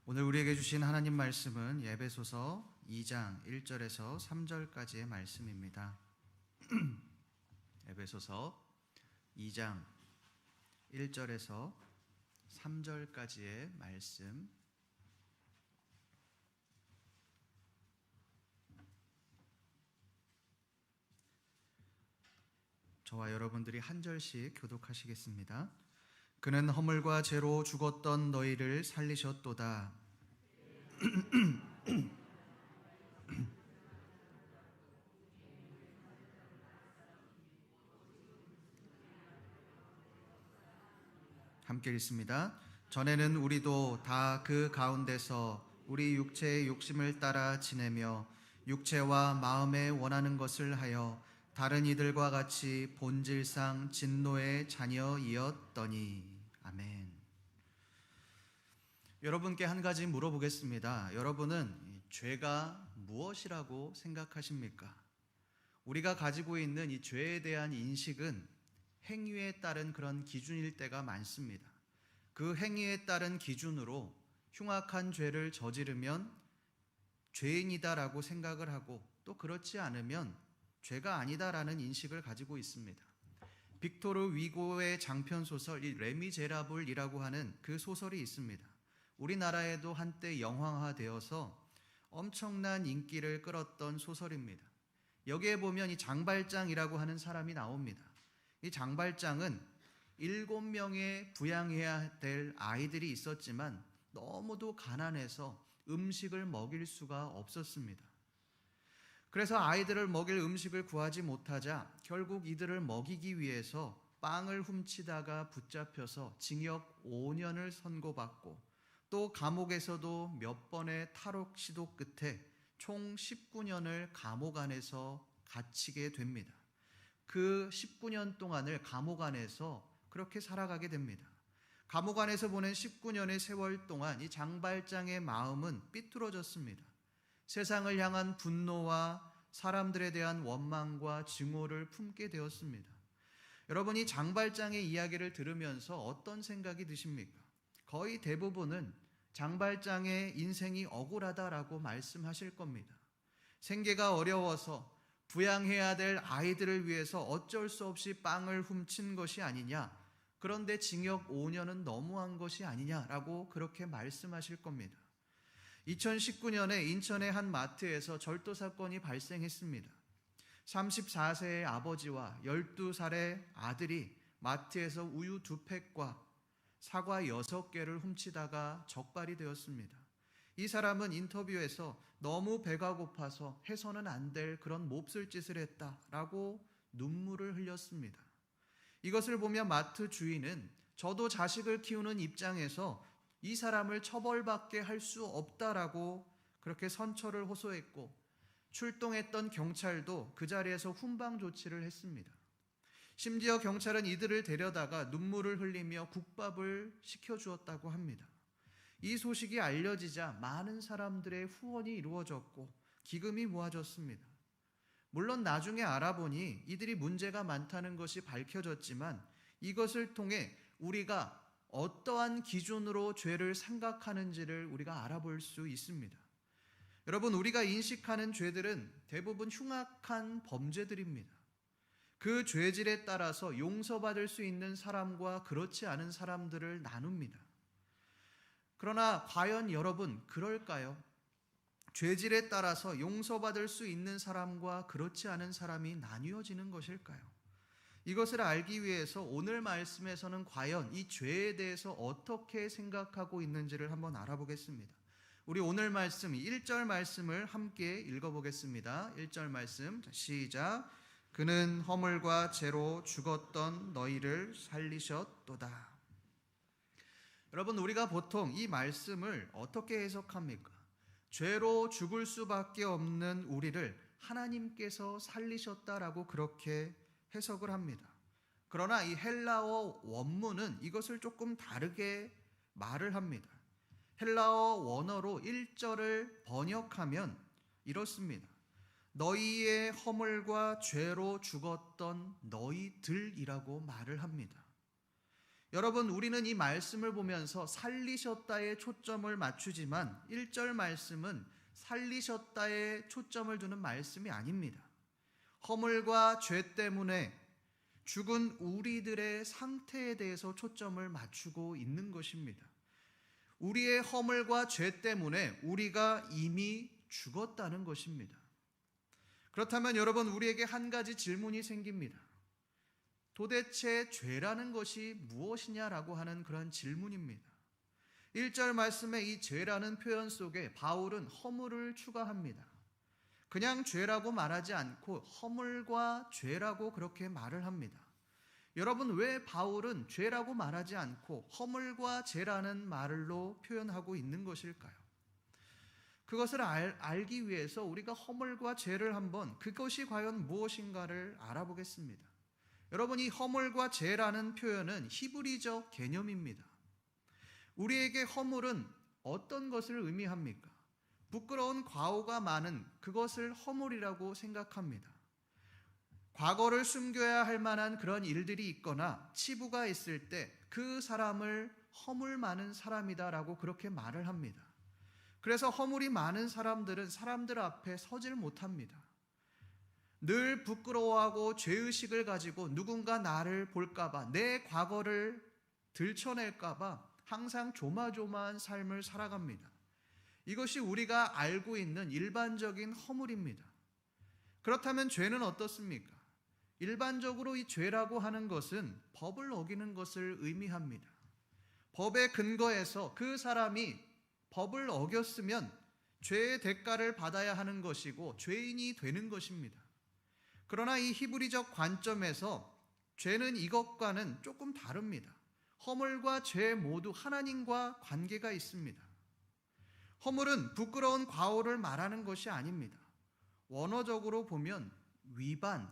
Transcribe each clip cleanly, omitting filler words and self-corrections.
오늘 우리에게 주신 하나님 말씀은 에베소서 2장 1절에서 3절까지의 말씀입니다. 에베소서 2장 1절에서 3절까지의 말씀. 저와 여러분들이 한 절씩 교독하시겠습니다. 그는 허물과 죄로 죽었던 너희를 살리셨도다. 함께 읽습니다. 전에는 우리도 다 그 가운데서 우리 육체의 욕심을 따라 지내며 육체와 마음에 원하는 것을 하여 다른 이들과 같이 본질상 진노의 자녀이었더니. 아멘. 여러분께 한 가지 물어보겠습니다. 여러분은 죄가 무엇이라고 생각하십니까? 우리가 가지고 있는 이 죄에 대한 인식은 행위에 따른 그런 기준일 때가 많습니다. 그 행위에 따른 기준으로 흉악한 죄를 저지르면 죄인이다라고 생각을 하고, 또 그렇지 않으면 죄가 아니다라는 인식을 가지고 있습니다. 빅토르 위고의 장편 소설 이 레미제라블이라고 하는 그 소설이 있습니다. 우리나라에도 한때 영화화되어서 엄청난 인기를 끌었던 소설입니다. 여기에 보면 이 장발장이라고 하는 사람이 나옵니다. 이 장발장은 7명의 부양해야 될 아이들이 있었지만 너무도 가난해서 음식을 먹일 수가 없었습니다. 그래서 아이들을 먹일 음식을 구하지 못하자 결국 이들을 먹이기 위해서 빵을 훔치다가 붙잡혀서 징역 5년을 선고받고, 또 감옥에서도 몇 번의 탈옥 시도 끝에 총 19년을 감옥 안에서 갇히게 됩니다. 그 19년 동안을 감옥 안에서 그렇게 살아가게 됩니다. 감옥 안에서 보낸 19년의 세월 동안 이 장발장의 마음은 삐뚤어졌습니다. 세상을 향한 분노와 사람들에 대한 원망과 증오를 품게 되었습니다. 여러분이 장발장의 이야기를 들으면서 어떤 생각이 드십니까? 거의 대부분은 장발장의 인생이 억울하다라고 말씀하실 겁니다. 생계가 어려워서 부양해야 될 아이들을 위해서 어쩔 수 없이 빵을 훔친 것이 아니냐, 그런데 징역 5년은 너무한 것이 아니냐라고 그렇게 말씀하실 겁니다. 2019년에 인천의 한 마트에서 절도 사건이 발생했습니다. 34세의 아버지와 12살의 아들이 마트에서 우유 2팩과 사과 6개를 훔치다가 적발이 되었습니다. 이 사람은 인터뷰에서 너무 배가 고파서 해서는 안 될 그런 몹쓸 짓을 했다라고 눈물을 흘렸습니다. 이것을 보며 마트 주인은 저도 자식을 키우는 입장에서 이 사람을 처벌받게 할 수 없다라고 그렇게 선처를 호소했고, 출동했던 경찰도 그 자리에서 훈방 조치를 했습니다. 심지어 경찰은 이들을 데려다가 눈물을 흘리며 국밥을 시켜주었다고 합니다. 이 소식이 알려지자 많은 사람들의 후원이 이루어졌고 기금이 모아졌습니다. 물론 나중에 알아보니 이들이 문제가 많다는 것이 밝혀졌지만, 이것을 통해 우리가 어떠한 기준으로 죄를 생각하는지를 우리가 알아볼 수 있습니다. 여러분, 우리가 인식하는 죄들은 대부분 흉악한 범죄들입니다. 그 죄질에 따라서 용서받을 수 있는 사람과 그렇지 않은 사람들을 나눕니다. 그러나 과연 여러분, 그럴까요? 죄질에 따라서 용서받을 수 있는 사람과 그렇지 않은 사람이 나뉘어지는 것일까요? 이것을 알기 위해서 오늘 말씀에서는 과연 이 죄에 대해서 어떻게 생각하고 있는지를 한번 알아보겠습니다. 우리 오늘 말씀 1절 말씀을 함께 읽어보겠습니다. 1절 말씀 시작. 그는 허물과 죄로 죽었던 너희를 살리셨도다. 여러분, 우리가 보통 이 말씀을 어떻게 해석합니까? 죄로 죽을 수밖에 없는 우리를 하나님께서 살리셨다라고 그렇게 해석을 합니다. 그러나 이 헬라어 원문은 이것을 조금 다르게 말을 합니다. 헬라어 원어로 1절을 번역하면 이렇습니다. 너희의 허물과 죄로 죽었던 너희들이라고 말을 합니다. 여러분, 우리는 이 말씀을 보면서 살리셨다에 초점을 맞추지만 1절 말씀은 살리셨다에 초점을 두는 말씀이 아닙니다. 허물과 죄 때문에 죽은 우리들의 상태에 대해서 초점을 맞추고 있는 것입니다. 우리의 허물과 죄 때문에 우리가 이미 죽었다는 것입니다. 그렇다면 여러분, 우리에게 한 가지 질문이 생깁니다. 도대체 죄라는 것이 무엇이냐라고 하는 그런 질문입니다. 1절 말씀의 이 죄라는 표현 속에 바울은 허물을 추가합니다. 그냥 죄라고 말하지 않고 허물과 죄라고 그렇게 말을 합니다. 여러분, 왜 바울은 죄라고 말하지 않고 허물과 죄라는 말로 표현하고 있는 것일까요? 그것을 알기 위해서 우리가 허물과 죄를 한번 그것이 과연 무엇인가를 알아보겠습니다. 여러분, 이 허물과 죄라는 표현은 히브리적 개념입니다. 우리에게 허물은 어떤 것을 의미합니까? 부끄러운 과오가 많은 그것을 허물이라고 생각합니다. 과거를 숨겨야 할 만한 그런 일들이 있거나 치부가 있을 때 그 사람을 허물 많은 사람이다라고 그렇게 말을 합니다. 그래서 허물이 많은 사람들은 사람들 앞에 서질 못합니다. 늘 부끄러워하고 죄의식을 가지고 누군가 나를 볼까봐, 내 과거를 들춰낼까봐 항상 조마조마한 삶을 살아갑니다. 이것이 우리가 알고 있는 일반적인 허물입니다. 그렇다면 죄는 어떻습니까? 일반적으로 이 죄라고 하는 것은 법을 어기는 것을 의미합니다. 법의 근거에서 그 사람이 법을 어겼으면 죄의 대가를 받아야 하는 것이고 죄인이 되는 것입니다. 그러나 이 히브리적 관점에서 죄는 이것과는 조금 다릅니다. 허물과 죄 모두 하나님과 관계가 있습니다. 허물은 부끄러운 과오를 말하는 것이 아닙니다. 원어적으로 보면 위반,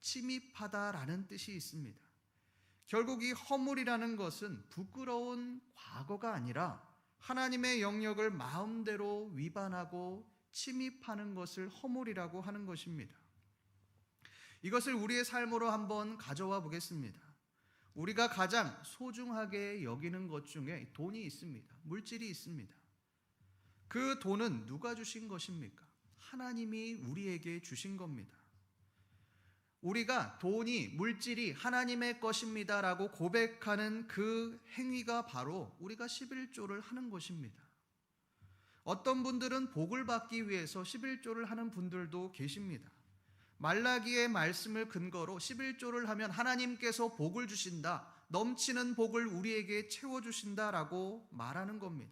침입하다라는 뜻이 있습니다. 결국 이 허물이라는 것은 부끄러운 과거가 아니라 하나님의 영역을 마음대로 위반하고 침입하는 것을 허물이라고 하는 것입니다. 이것을 우리의 삶으로 한번 가져와 보겠습니다. 우리가 가장 소중하게 여기는 것 중에 돈이 있습니다. 물질이 있습니다. 그 돈은 누가 주신 것입니까? 하나님이 우리에게 주신 겁니다. 우리가 돈이, 물질이 하나님의 것입니다라고 고백하는 그 행위가 바로 우리가 11조를 하는 것입니다. 어떤 분들은 복을 받기 위해서 11조를 하는 분들도 계십니다. 말라기의 말씀을 근거로 11조를 하면 하나님께서 복을 주신다, 넘치는 복을 우리에게 채워주신다라고 말하는 겁니다.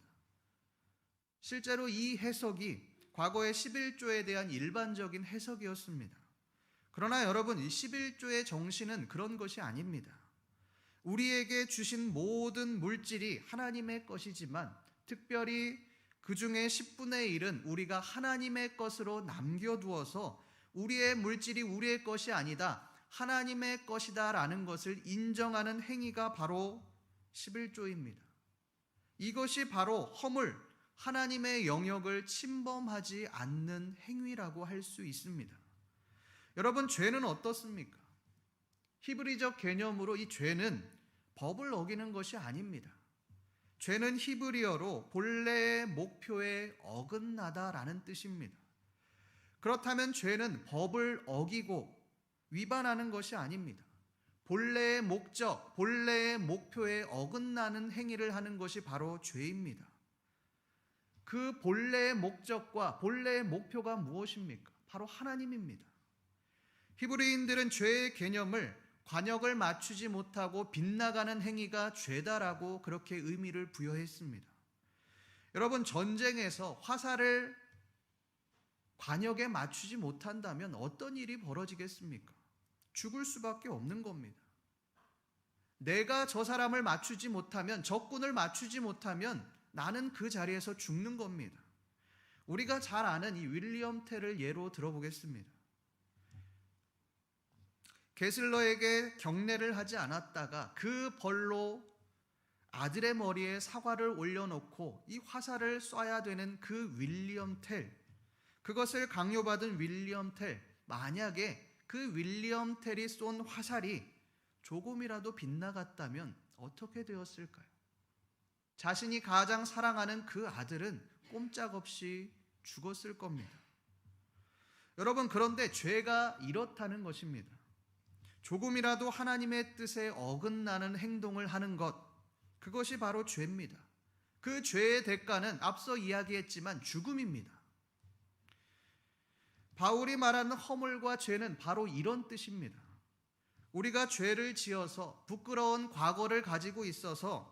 실제로 이 해석이 과거의 11조에 대한 일반적인 해석이었습니다. 그러나 여러분, 이 11조의 정신은 그런 것이 아닙니다. 우리에게 주신 모든 물질이 하나님의 것이지만 특별히 그 중에 10분의 1은 우리가 하나님의 것으로 남겨두어서 우리의 물질이 우리의 것이 아니다, 하나님의 것이다라는 것을 인정하는 행위가 바로 11조입니다. 이것이 바로 허물, 하나님의 영역을 침범하지 않는 행위라고 할 수 있습니다. 여러분, 죄는 어떻습니까? 히브리적 개념으로 이 죄는 법을 어기는 것이 아닙니다. 죄는 히브리어로 본래의 목표에 어긋나다라는 뜻입니다. 그렇다면 죄는 법을 어기고 위반하는 것이 아닙니다. 본래의 목적, 본래의 목표에 어긋나는 행위를 하는 것이 바로 죄입니다. 그 본래의 목적과 본래의 목표가 무엇입니까? 바로 하나님입니다. 히브리인들은 죄의 개념을 관역을 맞추지 못하고 빗나가는 행위가 죄다라고 그렇게 의미를 부여했습니다. 여러분, 전쟁에서 화살을 관역에 맞추지 못한다면 어떤 일이 벌어지겠습니까? 죽을 수밖에 없는 겁니다. 내가 저 사람을 맞추지 못하면, 적군을 맞추지 못하면 나는 그 자리에서 죽는 겁니다. 우리가 잘 아는 이 윌리엄 텔을 예로 들어보겠습니다. 게슬러에게 경례를 하지 않았다가 그 벌로 아들의 머리에 사과를 올려놓고 이 화살을 쏴야 되는 그 윌리엄 텔, 그것을 강요받은 윌리엄 텔, 만약에 그 윌리엄 텔이 쏜 화살이 조금이라도 빗나갔다면 어떻게 되었을까요? 자신이 가장 사랑하는 그 아들은 꼼짝없이 죽었을 겁니다. 여러분, 그런데 죄가 이렇다는 것입니다. 조금이라도 하나님의 뜻에 어긋나는 행동을 하는 것, 그것이 바로 죄입니다. 그 죄의 대가는 앞서 이야기했지만 죽음입니다. 바울이 말하는 허물과 죄는 바로 이런 뜻입니다. 우리가 죄를 지어서 부끄러운 과거를 가지고 있어서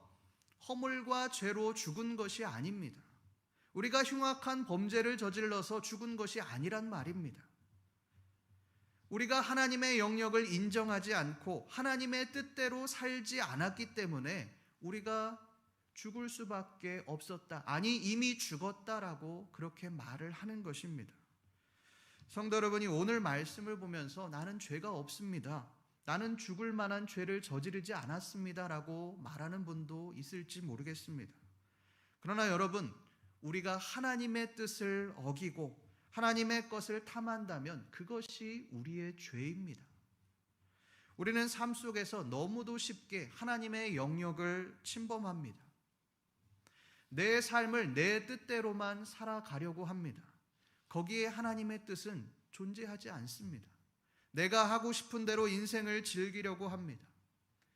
허물과 죄로 죽은 것이 아닙니다. 우리가 흉악한 범죄를 저질러서 죽은 것이 아니란 말입니다. 우리가 하나님의 영역을 인정하지 않고 하나님의 뜻대로 살지 않았기 때문에 우리가 죽을 수밖에 없었다. 아니, 이미 죽었다라고 그렇게 말을 하는 것입니다. 성도 여러분이 오늘 말씀을 보면서 나는 죄가 없습니다, 나는 죽을 만한 죄를 저지르지 않았습니다 라고 말하는 분도 있을지 모르겠습니다. 그러나 여러분, 우리가 하나님의 뜻을 어기고 하나님의 것을 탐한다면 그것이 우리의 죄입니다. 우리는 삶 속에서 너무도 쉽게 하나님의 영역을 침범합니다. 내 삶을 내 뜻대로만 살아가려고 합니다. 거기에 하나님의 뜻은 존재하지 않습니다. 내가 하고 싶은 대로 인생을 즐기려고 합니다.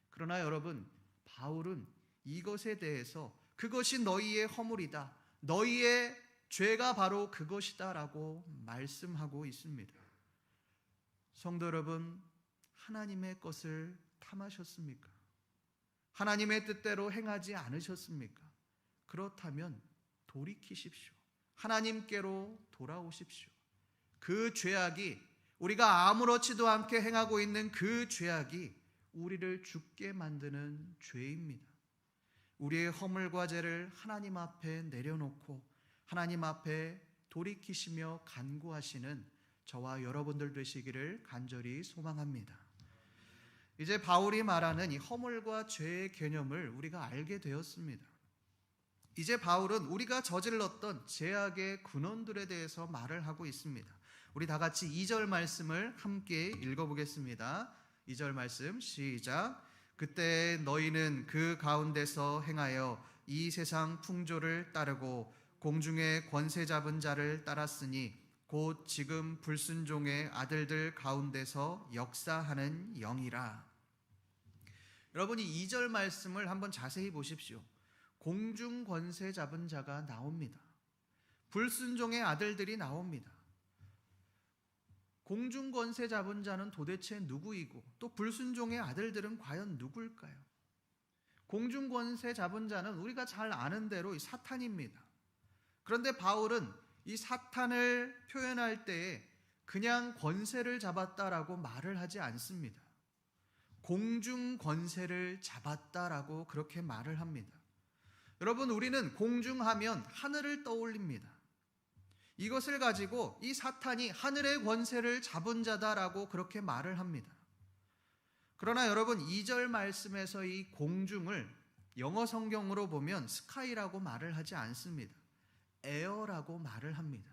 그러나 여러분, 바울은 이것에 대해서 그것이 너희의 허물이다, 너희의 죄가 바로 그것이다 라고 말씀하고 있습니다. 성도 여러분, 하나님의 것을 탐하셨습니까? 하나님의 뜻대로 행하지 않으셨습니까? 그렇다면 돌이키십시오. 하나님께로 돌아오십시오. 그 죄악이, 우리가 아무렇지도 않게 행하고 있는 그 죄악이 우리를 죽게 만드는 죄입니다. 우리의 허물과 죄를 하나님 앞에 내려놓고 하나님 앞에 돌이키시며 간구하시는 저와 여러분들 되시기를 간절히 소망합니다. 이제 바울이 말하는 이 허물과 죄의 개념을 우리가 알게 되었습니다. 이제 바울은 우리가 저질렀던 죄악의 근원들에 대해서 말을 하고 있습니다. 우리 다 같이 2절 말씀을 함께 읽어보겠습니다. 2절 말씀 시작. 그때 너희는 그 가운데서 행하여 이 세상 풍조를 따르고 공중의 권세 잡은 자를 따랐으니 곧 지금 불순종의 아들들 가운데서 역사하는 영이라. 여러분이 2절 말씀을 한번 자세히 보십시오. 공중 권세 잡은 자가 나옵니다. 불순종의 아들들이 나옵니다. 공중 권세 잡은 자는 도대체 누구이고 또 불순종의 아들들은 과연 누구일까요? 공중 권세 잡은 자는 우리가 잘 아는 대로 사탄입니다. 그런데 바울은 이 사탄을 표현할 때에 그냥 권세를 잡았다라고 말을 하지 않습니다. 공중 권세를 잡았다라고 그렇게 말을 합니다. 여러분, 우리는 공중하면 하늘을 떠올립니다. 이것을 가지고 이 사탄이 하늘의 권세를 잡은 자다라고 그렇게 말을 합니다. 그러나 여러분, 2절 말씀에서 이 공중을 영어 성경으로 보면 스카이라고 말을 하지 않습니다. 에어라고 말을 합니다.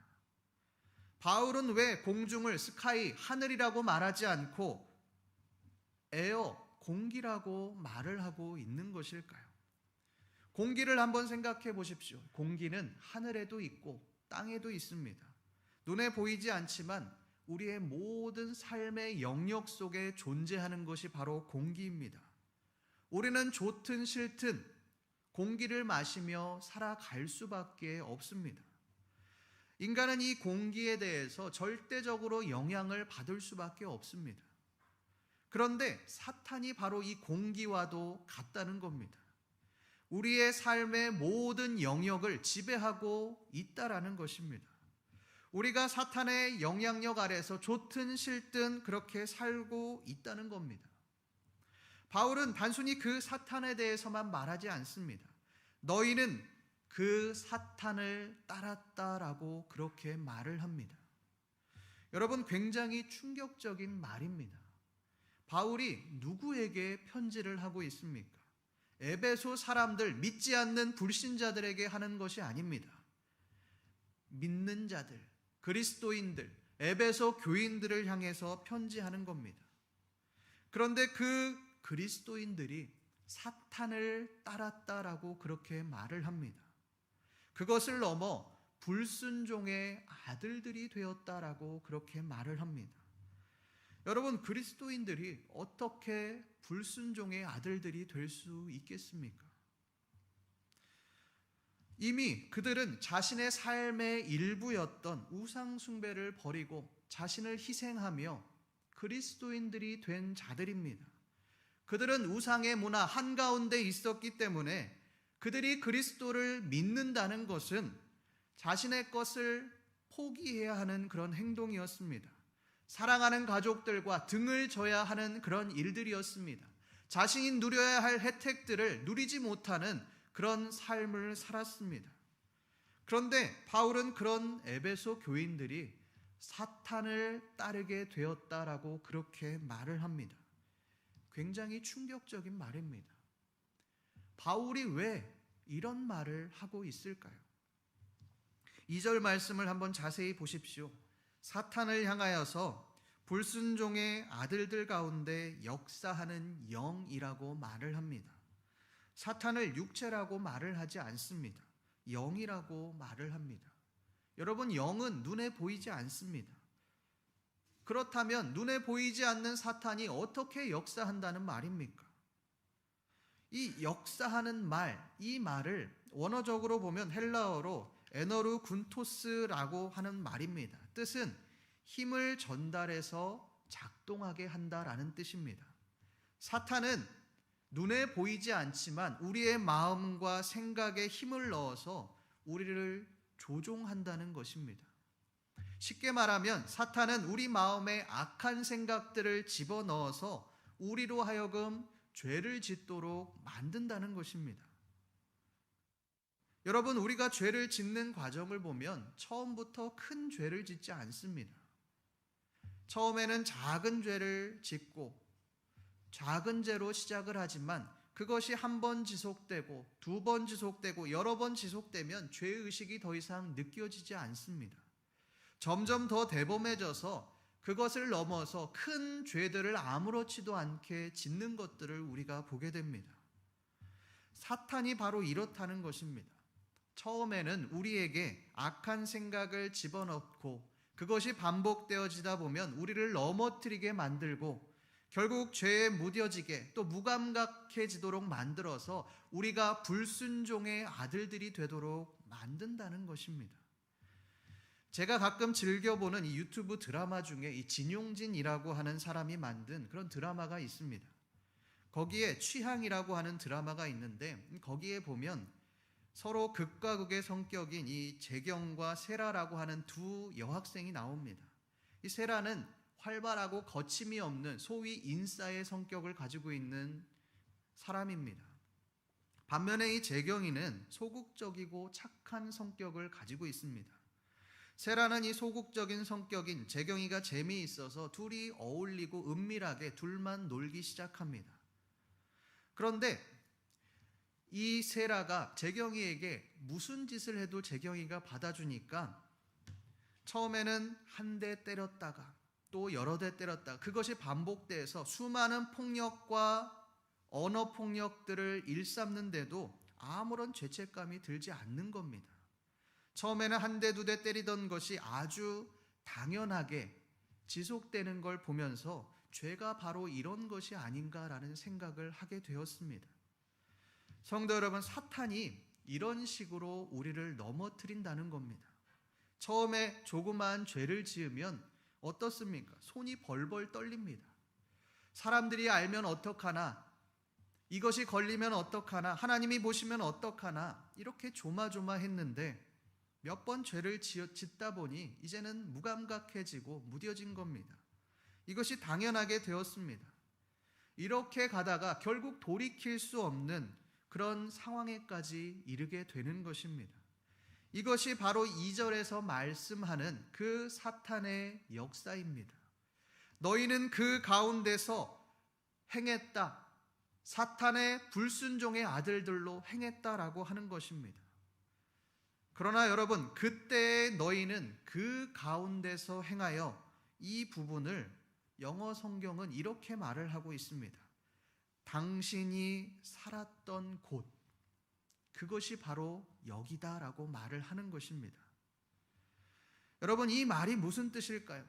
바울은 왜 공중을 스카이, 하늘이라고 말하지 않고 에어, 공기라고 말을 하고 있는 것일까요? 공기를 한번 생각해 보십시오. 공기는 하늘에도 있고 땅에도 있습니다. 눈에 보이지 않지만 우리의 모든 삶의 영역 속에 존재하는 것이 바로 공기입니다. 우리는 좋든 싫든 공기를 마시며 살아갈 수밖에 없습니다. 인간은 이 공기에 대해서 절대적으로 영향을 받을 수밖에 없습니다. 그런데 사탄이 바로 이 공기와도 같다는 겁니다. 우리의 삶의 모든 영역을 지배하고 있다라는 것입니다. 우리가 사탄의 영향력 아래서 좋든 싫든 그렇게 살고 있다는 겁니다. 바울은 단순히 그 사탄에 대해서만 말하지 않습니다. 너희는 그 사탄을 따랐다라고 그렇게 말을 합니다. 여러분, 굉장히 충격적인 말입니다. 바울이 누구에게 편지를 하고 있습니까? 에베소 사람들, 믿지 않는 불신자들에게 하는 것이 아닙니다. 믿는 자들, 그리스도인들, 에베소 교인들을 향해서 편지하는 겁니다. 그런데 그 그리스도인들이 사탄을 따랐다라고 그렇게 말을 합니다. 그것을 넘어 불순종의 아들들이 되었다라고 그렇게 말을 합니다. 여러분, 그리스도인들이 어떻게 불순종의 아들들이 될 수 있겠습니까? 이미 그들은 자신의 삶의 일부였던 우상 숭배를 버리고 자신을 희생하며 그리스도인들이 된 자들입니다. 그들은 우상의 문화 한가운데 있었기 때문에 그들이 그리스도를 믿는다는 것은 자신의 것을 포기해야 하는 그런 행동이었습니다. 사랑하는 가족들과 등을 져야 하는 그런 일들이었습니다. 자신이 누려야 할 혜택들을 누리지 못하는 그런 삶을 살았습니다. 그런데 바울은 그런 에베소 교인들이 사탄을 따르게 되었다라고 그렇게 말을 합니다. 굉장히 충격적인 말입니다. 바울이 왜 이런 말을 하고 있을까요? 2절 말씀을 한번 자세히 보십시오. 사탄을 향하여서 불순종의 아들들 가운데 역사하는 영이라고 말을 합니다. 사탄을 육체라고 말을 하지 않습니다. 영이라고 말을 합니다. 여러분, 영은 눈에 보이지 않습니다. 그렇다면 눈에 보이지 않는 사탄이 어떻게 역사한다는 말입니까? 이 역사하는 말, 이 말을 원어적으로 보면 헬라어로 에너루 군토스라고 하는 말입니다. 뜻은 힘을 전달해서 작동하게 한다라는 뜻입니다. 사탄은 눈에 보이지 않지만 우리의 마음과 생각에 힘을 넣어서 우리를 조종한다는 것입니다. 쉽게 말하면 사탄은 우리 마음에 악한 생각들을 집어넣어서 우리로 하여금 죄를 짓도록 만든다는 것입니다. 여러분, 우리가 죄를 짓는 과정을 보면 처음부터 큰 죄를 짓지 않습니다. 처음에는 작은 죄를 짓고 작은 죄로 시작을 하지만 그것이 한 번 지속되고 두 번 지속되고 여러 번 지속되면 죄의식이 더 이상 느껴지지 않습니다. 점점 더 대범해져서 그것을 넘어서 큰 죄들을 아무렇지도 않게 짓는 것들을 우리가 보게 됩니다. 사탄이 바로 이렇다는 것입니다. 처음에는 우리에게 악한 생각을 집어넣고 그것이 반복되어지다 보면 우리를 넘어뜨리게 만들고 결국 죄에 무뎌지게 또 무감각해지도록 만들어서 우리가 불순종의 아들들이 되도록 만든다는 것입니다. 제가 가끔 즐겨보는 이 유튜브 드라마 중에 이 진용진이라고 하는 사람이 만든 그런 드라마가 있습니다. 거기에 취향이라고 하는 드라마가 있는데 거기에 보면 서로 극과 극의 성격인 이 재경과 세라라고 하는 두 여학생이 나옵니다. 이 세라는 활발하고 거침이 없는 소위 인싸의 성격을 가지고 있는 사람입니다. 반면에 이 재경이는 소극적이고 착한 성격을 가지고 있습니다. 세라는 이 소극적인 성격인 재경이가 재미있어서 둘이 어울리고 은밀하게 둘만 놀기 시작합니다. 그런데 이 세라가 재경이에게 무슨 짓을 해도 재경이가 받아주니까 처음에는 한 대 때렸다가 또 여러 대 때렸다가 그것이 반복돼서 수많은 폭력과 언어 폭력들을 일삼는데도 아무런 죄책감이 들지 않는 겁니다. 처음에는 한 대 두 대 때리던 것이 아주 당연하게 지속되는 걸 보면서 죄가 바로 이런 것이 아닌가라는 생각을 하게 되었습니다. 성도 여러분, 사탄이 이런 식으로 우리를 넘어뜨린다는 겁니다. 처음에 조그마한 죄를 지으면 어떻습니까? 손이 벌벌 떨립니다. 사람들이 알면 어떡하나? 이것이 걸리면 어떡하나? 하나님이 보시면 어떡하나? 이렇게 조마조마했는데 몇 번 죄를 짓다 보니 이제는 무감각해지고 무뎌진 겁니다. 이것이 당연하게 되었습니다. 이렇게 가다가 결국 돌이킬 수 없는 그런 상황에까지 이르게 되는 것입니다. 이것이 바로 2절에서 말씀하는 그 사탄의 역사입니다. 너희는 그 가운데서 행했다. 사탄의 불순종의 아들들로 행했다라고 하는 것입니다. 그러나 여러분, 그때 너희는 그 가운데서 행하여 이 부분을 영어 성경은 이렇게 말을 하고 있습니다. 당신이 살았던 곳, 그것이 바로 여기다라고 말을 하는 것입니다. 여러분, 이 말이 무슨 뜻일까요?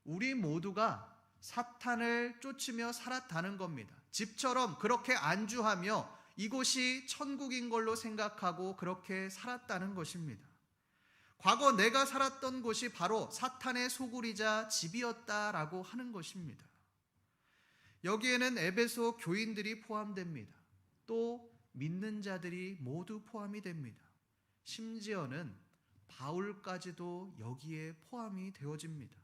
우리 모두가 사탄을 쫓으며 살았다는 겁니다. 집처럼 그렇게 안주하며 이곳이 천국인 걸로 생각하고 그렇게 살았다는 것입니다. 과거 내가 살았던 곳이 바로 사탄의 소굴이자 집이었다라고 하는 것입니다. 여기에는 에베소 교인들이 포함됩니다. 또 믿는 자들이 모두 포함이 됩니다. 심지어는 바울까지도 여기에 포함이 되어집니다.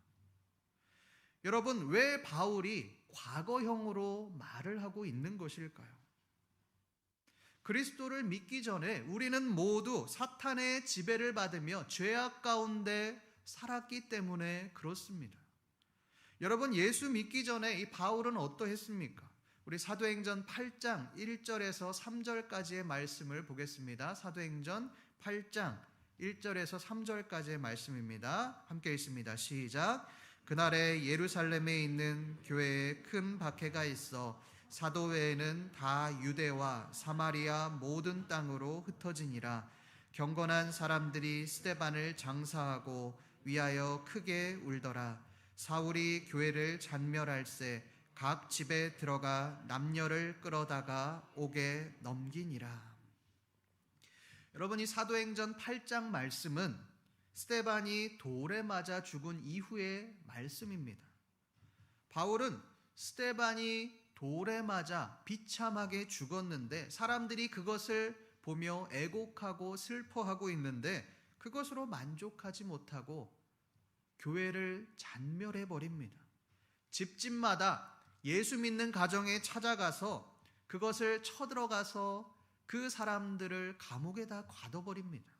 여러분, 왜 바울이 과거형으로 말을 하고 있는 것일까요? 그리스도를 믿기 전에 우리는 모두 사탄의 지배를 받으며 죄악 가운데 살았기 때문에 그렇습니다. 여러분, 예수 믿기 전에 이 바울은 어떠했습니까? 우리 사도행전 8장 1절에서 3절까지의 말씀을 보겠습니다. 사도행전 8장 1절에서 3절까지의 말씀입니다. 함께 읽습니다. 시작. 그날에 예루살렘에 있는 교회에 큰 박해가 있어 사도 외에는 다 유대와 사마리아 모든 땅으로 흩어지니라. 경건한 사람들이 스데반을 장사하고 위하여 크게 울더라. 사울이 교회를 잔멸할세 각 집에 들어가 남녀를 끌어다가 옥에 넘기니라. 여러분, 이 사도행전 8장 말씀은 스데반이 돌에 맞아 죽은 이후의 말씀입니다. 바울은 스데반이 돌에 맞아 비참하게 죽었는데 사람들이 그것을 보며 애곡하고 슬퍼하고 있는데 그것으로 만족하지 못하고 교회를 잔멸해 버립니다. 집집마다 예수 믿는 가정에 찾아가서 그것을 쳐들어가서 그 사람들을 감옥에다 가둬버립니다.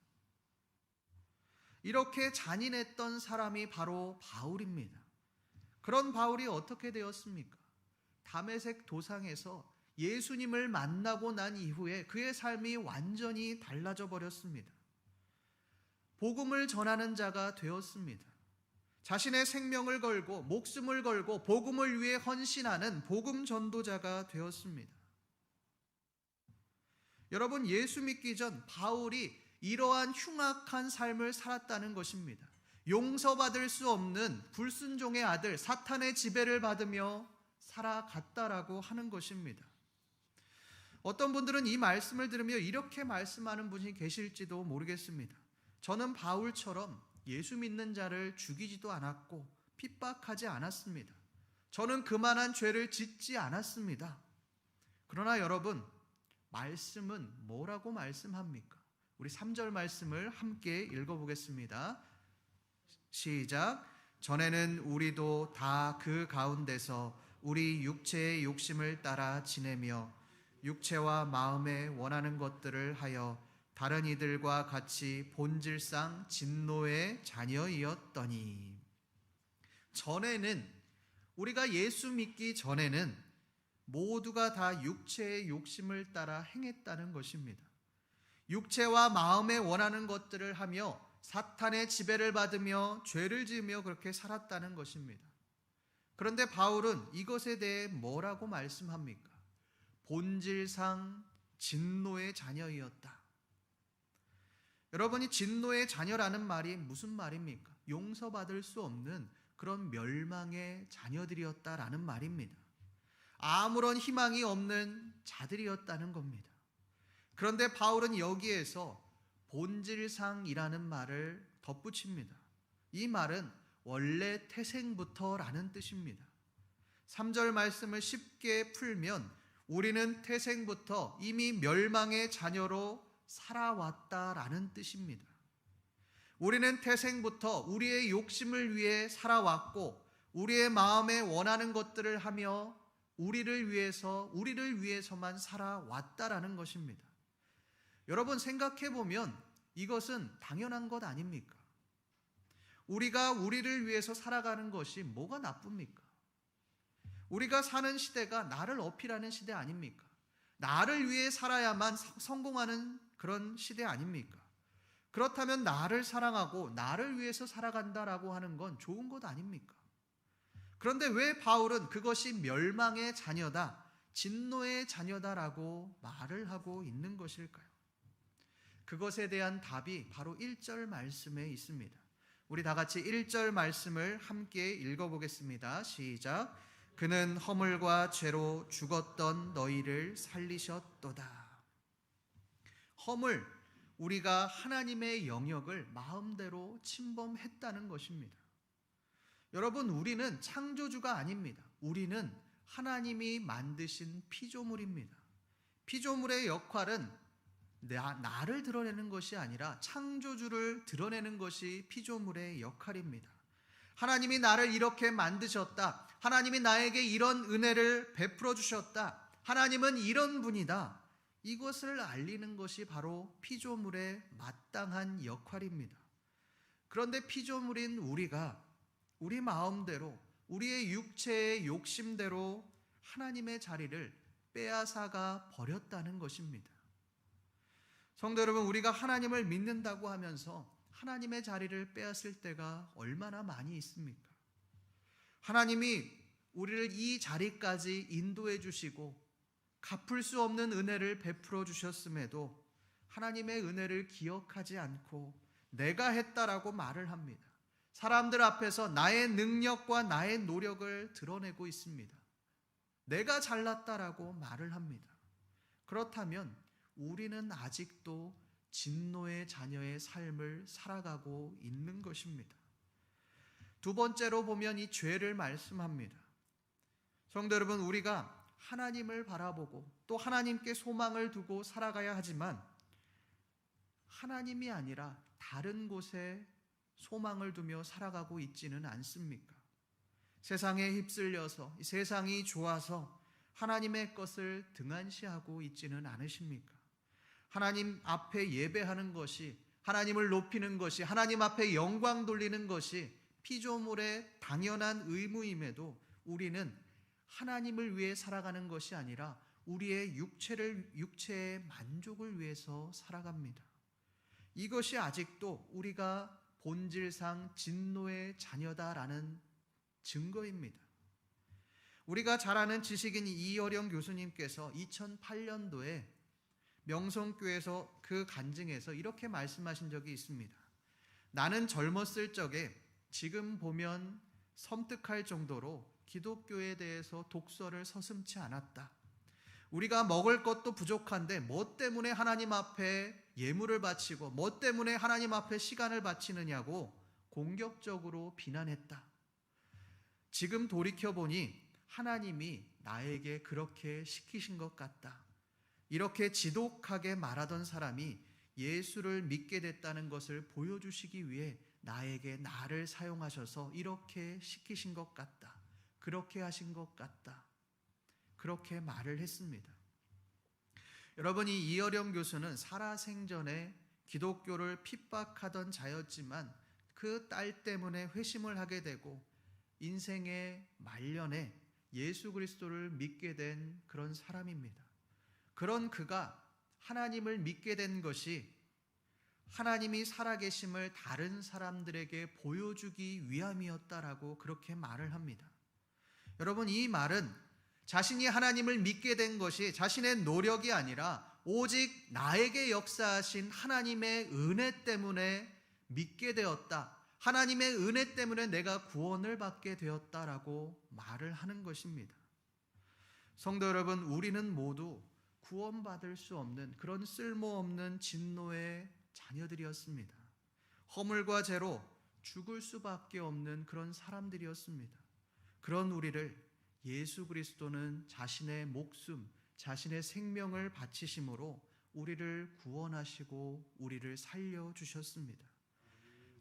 이렇게 잔인했던 사람이 바로 바울입니다. 그런 바울이 어떻게 되었습니까? 다메섹 도상에서 예수님을 만나고 난 이후에 그의 삶이 완전히 달라져 버렸습니다. 복음을 전하는 자가 되었습니다. 자신의 생명을 걸고 목숨을 걸고 복음을 위해 헌신하는 복음 전도자가 되었습니다. 여러분, 예수 믿기 전 바울이 이러한 흉악한 삶을 살았다는 것입니다. 용서받을 수 없는 불순종의 아들 사탄의 지배를 받으며 살아갔다라고 하는 것입니다. 어떤 분들은 이 말씀을 들으며 이렇게 말씀하는 분이 계실지도 모르겠습니다. 저는 바울처럼 예수 믿는 자를 죽이지도 않았고 핍박하지 않았습니다. 저는 그만한 죄를 짓지 않았습니다. 그러나 여러분, 말씀은 뭐라고 말씀합니까? 우리 3절 말씀을 함께 읽어보겠습니다. 시작. 전에는 우리도 다 그 가운데서 우리 육체의 욕심을 따라 지내며 육체와 마음에 원하는 것들을 하여 다른 이들과 같이 본질상 진노의 자녀이었더니. 전에는, 우리가 예수 믿기 전에는 모두가 다 육체의 욕심을 따라 행했다는 것입니다. 육체와 마음에 원하는 것들을 하며 사탄의 지배를 받으며 죄를 지으며 그렇게 살았다는 것입니다. 그런데 바울은 이것에 대해 뭐라고 말씀합니까? 본질상 진노의 자녀이었다. 여러분이 진노의 자녀라는 말이 무슨 말입니까? 용서받을 수 없는 그런 멸망의 자녀들이었다라는 말입니다. 아무런 희망이 없는 자들이었다는 겁니다. 그런데 바울은 여기에서 본질상이라는 말을 덧붙입니다. 이 말은 원래 태생부터라는 뜻입니다. 3절 말씀을 쉽게 풀면 우리는 태생부터 이미 멸망의 자녀로 살아왔다라는 뜻입니다. 우리는 태생부터 우리의 욕심을 위해 살아왔고 우리의 마음에 원하는 것들을 하며 우리를 위해서만 살아왔다라는 것입니다. 여러분, 생각해보면 이것은 당연한 것 아닙니까? 우리가 우리를 위해서 살아가는 것이 뭐가 나쁩니까? 우리가 사는 시대가 나를 어필하는 시대 아닙니까? 나를 위해 살아야만 성공하는 그런 시대 아닙니까? 그렇다면 나를 사랑하고 나를 위해서 살아간다라고 하는 건 좋은 것 아닙니까? 그런데 왜 바울은 그것이 멸망의 자녀다, 진노의 자녀다라고 말을 하고 있는 것일까요? 그것에 대한 답이 바로 1절 말씀에 있습니다. 우리 다 같이 1절 말씀을 함께 읽어보겠습니다. 시작. 그는 허물과 죄로 죽었던 너희를 살리셨도다. 허물, 우리가 하나님의 영역을 마음대로 침범했다는 것입니다. 여러분, 우리는 창조주가 아닙니다. 우리는 하나님이 만드신 피조물입니다. 피조물의 역할은 나를 드러내는 것이 아니라 창조주를 드러내는 것이 피조물의 역할입니다. 하나님이 나를 이렇게 만드셨다. 하나님이 나에게 이런 은혜를 베풀어 주셨다. 하나님은 이런 분이다. 이것을 알리는 것이 바로 피조물의 마땅한 역할입니다. 그런데 피조물인 우리가 우리 마음대로 우리의 육체의 욕심대로 하나님의 자리를 빼앗아가 버렸다는 것입니다. 성도 여러분, 우리가 하나님을 믿는다고 하면서 하나님의 자리를 빼앗을 때가 얼마나 많이 있습니까? 하나님이 우리를 이 자리까지 인도해 주시고 갚을 수 없는 은혜를 베풀어 주셨음에도 하나님의 은혜를 기억하지 않고 내가 했다라고 말을 합니다. 사람들 앞에서 나의 능력과 나의 노력을 드러내고 있습니다. 내가 잘났다라고 말을 합니다. 그렇다면 우리는 아직도 진노의 자녀의 삶을 살아가고 있는 것입니다. 두 번째로 보면 이 죄를 말씀합니다. 성도 여러분, 우리가 하나님을 바라보고 또 하나님께 소망을 두고 살아가야 하지만 하나님이 아니라 다른 곳에 소망을 두며 살아가고 있지는 않습니까? 세상에 휩쓸려서 세상이 좋아서 하나님의 것을 등한시하고 있지는 않으십니까? 하나님 앞에 예배하는 것이, 하나님을 높이는 것이, 하나님 앞에 영광 돌리는 것이 피조물의 당연한 의무임에도 우리는 하나님을 위해 살아가는 것이 아니라 우리의 육체의 만족을 위해서 살아갑니다. 이것이 아직도 우리가 본질상 진노의 자녀다라는 증거입니다. 우리가 잘 아는 지식인 이어령 교수님께서 2008년도에 명성교회에서 그 간증에서 이렇게 말씀하신 적이 있습니다. 나는 젊었을 적에 지금 보면 섬뜩할 정도로 기독교에 대해서 독서를 서슴지 않았다. 우리가 먹을 것도 부족한데 뭐 때문에 하나님 앞에 예물을 바치고 뭐 때문에 하나님 앞에 시간을 바치느냐고 공격적으로 비난했다. 지금 돌이켜보니 하나님이 나에게 그렇게 시키신 것 같다. 이렇게 지독하게 말하던 사람이 예수를 믿게 됐다는 것을 보여주시기 위해 나에게 나를 사용하셔서 이렇게 시키신 것 같다. 그렇게 하신 것 같다. 그렇게 말을 했습니다. 여러분, 이 이어령 교수는 살아생전에 기독교를 핍박하던 자였지만 그 딸 때문에 회심을 하게 되고 인생의 말년에 예수 그리스도를 믿게 된 그런 사람입니다. 그런 그가 하나님을 믿게 된 것이 하나님이 살아계심을 다른 사람들에게 보여주기 위함이었다라고 그렇게 말을 합니다. 여러분, 이 말은 자신이 하나님을 믿게 된 것이 자신의 노력이 아니라 오직 나에게 역사하신 하나님의 은혜 때문에 믿게 되었다. 하나님의 은혜 때문에 내가 구원을 받게 되었다라고 말을 하는 것입니다. 성도 여러분, 우리는 모두 구원받을 수 없는 그런 쓸모없는 진노의 자녀들이었습니다. 허물과 죄로 죽을 수밖에 없는 그런 사람들이었습니다. 그런 우리를 예수 그리스도는 자신의 목숨, 자신의 생명을 바치심으로 우리를 구원하시고 우리를 살려주셨습니다.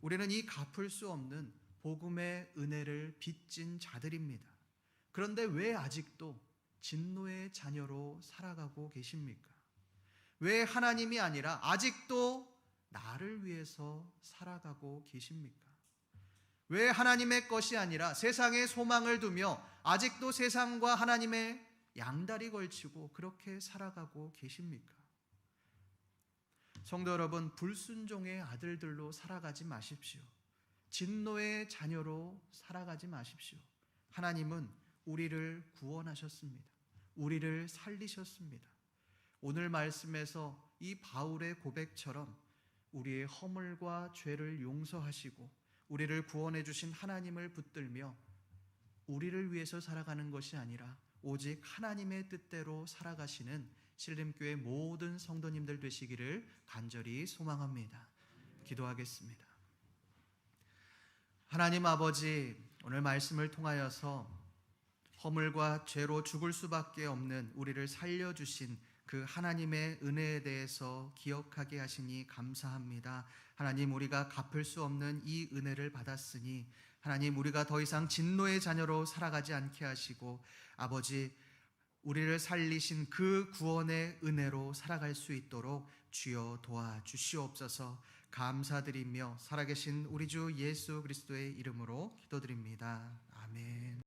우리는 이 갚을 수 없는 복음의 은혜를 빚진 자들입니다. 그런데 왜 아직도 진노의 자녀로 살아가고 계십니까? 왜 하나님이 아니라 아직도 나를 위해서 살아가고 계십니까? 왜 하나님의 것이 아니라 세상에 소망을 두며 아직도 세상과 하나님의 양다리 걸치고 그렇게 살아가고 계십니까? 성도 여러분, 불순종의 아들들로 살아가지 마십시오. 진노의 자녀로 살아가지 마십시오. 하나님은 우리를 구원하셨습니다. 우리를 살리셨습니다. 오늘 말씀에서 이 바울의 고백처럼 우리의 허물과 죄를 용서하시고 우리를 구원해 주신 하나님을 붙들며 우리를 위해서 살아가는 것이 아니라 오직 하나님의 뜻대로 살아가시는 신림교회 모든 성도님들 되시기를 간절히 소망합니다. 기도하겠습니다. 하나님 아버지, 오늘 말씀을 통하여서 허물과 죄로 죽을 수밖에 없는 우리를 살려주신 그 하나님의 은혜에 대해서 기억하게 하시니 감사합니다. 하나님, 우리가 갚을 수 없는 이 은혜를 받았으니 하나님, 우리가 더 이상 진노의 자녀로 살아가지 않게 하시고 아버지, 우리를 살리신 그 구원의 은혜로 살아갈 수 있도록 주여 도와주시옵소서. 감사드리며 살아계신 우리 주 예수 그리스도의 이름으로 기도드립니다. 아멘.